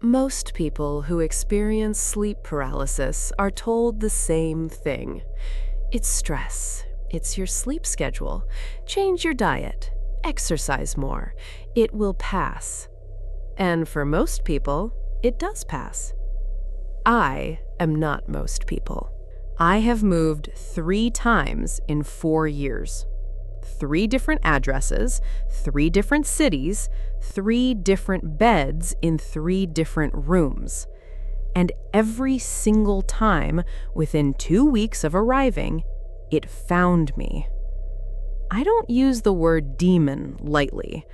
Most people who experience sleep paralysis are told the same thing. It's stress. It's your sleep schedule. Change your diet. Exercise more. It will pass. And for most people, it does pass. I am not most people. I have moved 3 times in 4 years. 3 different addresses, 3 different cities, 3 different beds in 3 different rooms. And every single time, within 2 weeks of arriving, it found me. I don't use the word demon lightly.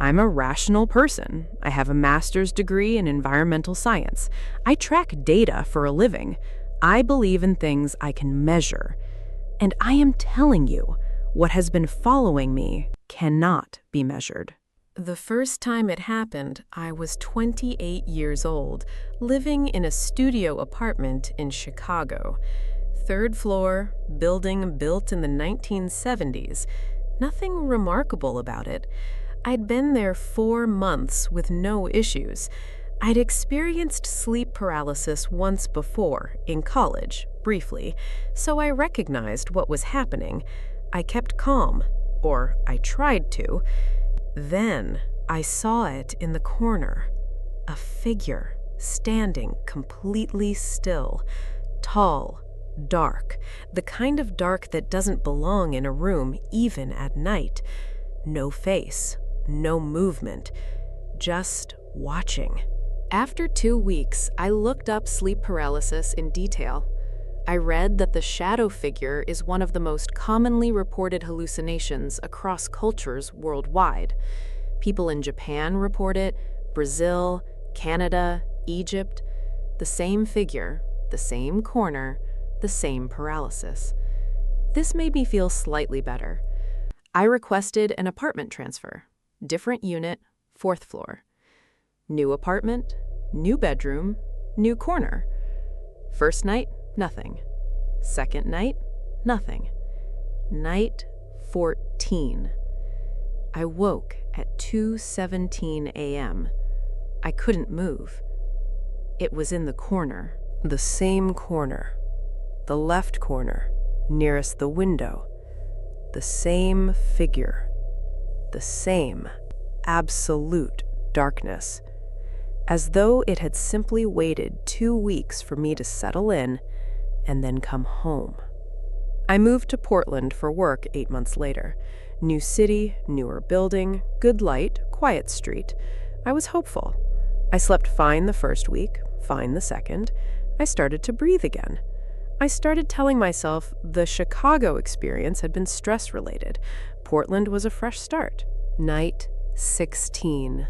I'm a rational person. I have a master's degree in environmental science. I track data for a living. I believe in things I can measure. And I am telling you, what has been following me cannot be measured. The first time it happened, I was 28 years old, living in a studio apartment in Chicago. 3rd floor, building built in the 1970s. Nothing remarkable about it. I'd been there 4 months with no issues. I'd experienced sleep paralysis once before, in college, briefly, so I recognized what was happening. I kept calm, or I tried to. Then I saw it in the corner. A figure, standing completely still. Tall, dark, the kind of dark that doesn't belong in a room even at night. No face, no movement, just watching. After 2 weeks, I looked up sleep paralysis in detail. I read that the shadow figure is one of the most commonly reported hallucinations across cultures worldwide. People in Japan report it, Brazil, Canada, Egypt. The same figure, the same corner, the same paralysis. This made me feel slightly better. I requested an apartment transfer. Different unit, 4th floor. New apartment, new bedroom, new corner. First night, nothing. Second night, nothing. Night 14. I woke at 2:17 a.m. I couldn't move. It was in the corner, the same corner, the left corner, nearest the window. The same figure, the same absolute darkness, as though it had simply waited 2 weeks for me to settle in and then come home. I moved to Portland for work 8 months later. New city, newer building, good light, quiet street. I was hopeful. I slept fine the first week, fine the second. I started to breathe again. I started telling myself the Chicago experience had been stress-related. Portland was a fresh start. Night 16.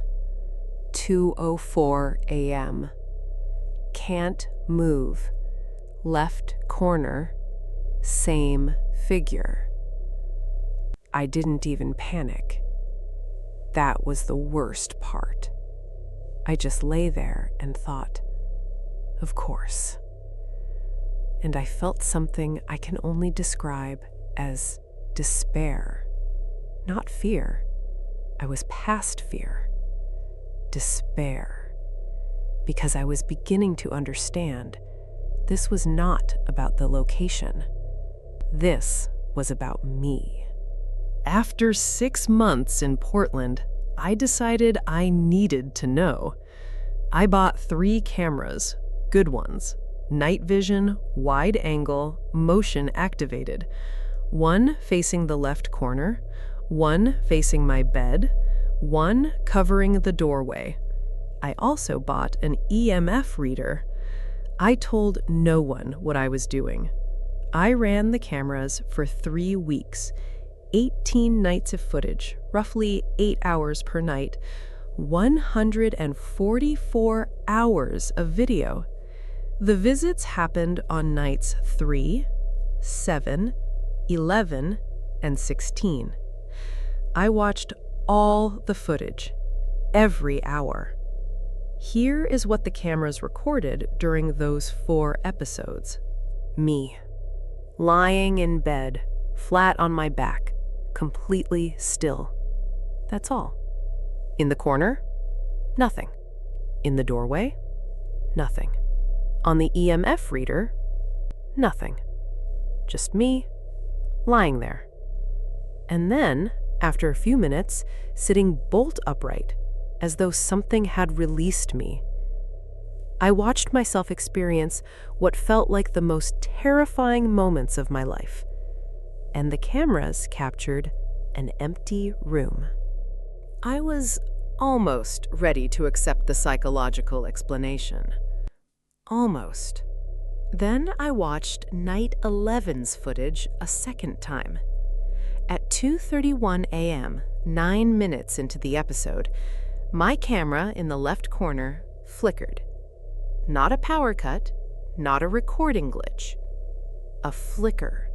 2:04 a.m. Can't move. Left corner, same figure. I didn't even panic. That was the worst part. I just lay there and thought, of course. And I felt something I can only describe as despair. Not fear. I was past fear. Despair. Because I was beginning to understand this was not about the location. This was about me. After 6 months in Portland, I decided I needed to know. I bought 3 cameras, good ones, night vision, wide angle, motion activated. 1 facing the left corner, 1 facing my bed, 1 covering the doorway. I also bought an EMF reader. I told no one what I was doing. I ran the cameras for 3 weeks, 18 nights of footage, roughly 8 hours per night, 144 hours of video. The visits happened on nights 3, 7, 11, and 16. I watched all the footage, every hour. Here is what the cameras recorded during those 4 episodes. Me, lying in bed, flat on my back, completely still. That's all. In the corner, nothing. In the doorway? Nothing. On the EMF reader? Nothing. Just me, lying there. And then, after a few minutes, sitting bolt upright, as though something had released me. I watched myself experience what felt like the most terrifying moments of my life. And the cameras captured an empty room. I was almost ready to accept the psychological explanation. Almost. Then I watched Night 11's footage a second time. At 2:31 a.m., 9 minutes into the episode, my camera in the left corner flickered. Not a power cut, not a recording glitch. A flicker.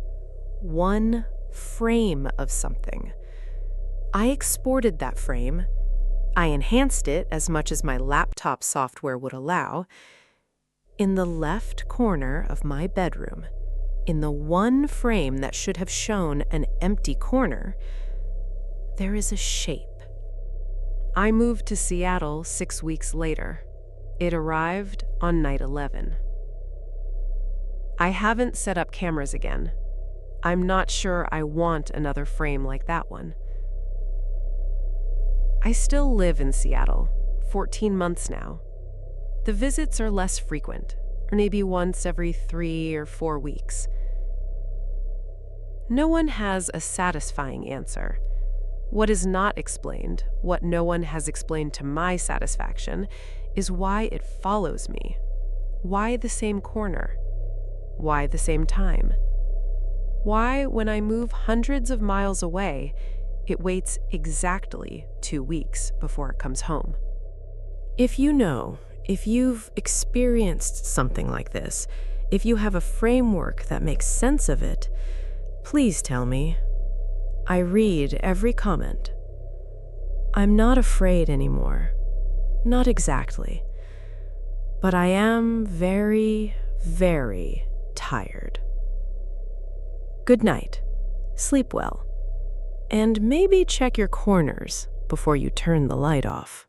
One frame of something. I exported that frame. I enhanced it as much as my laptop software would allow. In the left corner of my bedroom, in the one frame that should have shown an empty corner, there is a shape. I moved to Seattle 6 weeks later. It arrived on night 11. I haven't set up cameras again. I'm not sure I want another frame like that one. I still live in Seattle, 14 months now. The visits are less frequent, or maybe once every 3 or 4 weeks. No one has a satisfying answer. What is not explained, what no one has explained to my satisfaction, is why it follows me. Why the same corner? Why the same time? Why, when I move hundreds of miles away, it waits exactly 2 weeks before it comes home? If you know, if you've experienced something like this, if you have a framework that makes sense of it, please tell me. I read every comment. I'm not afraid anymore. Not exactly. But I am very, very tired. Good night. Sleep well. And maybe check your corners before you turn the light off.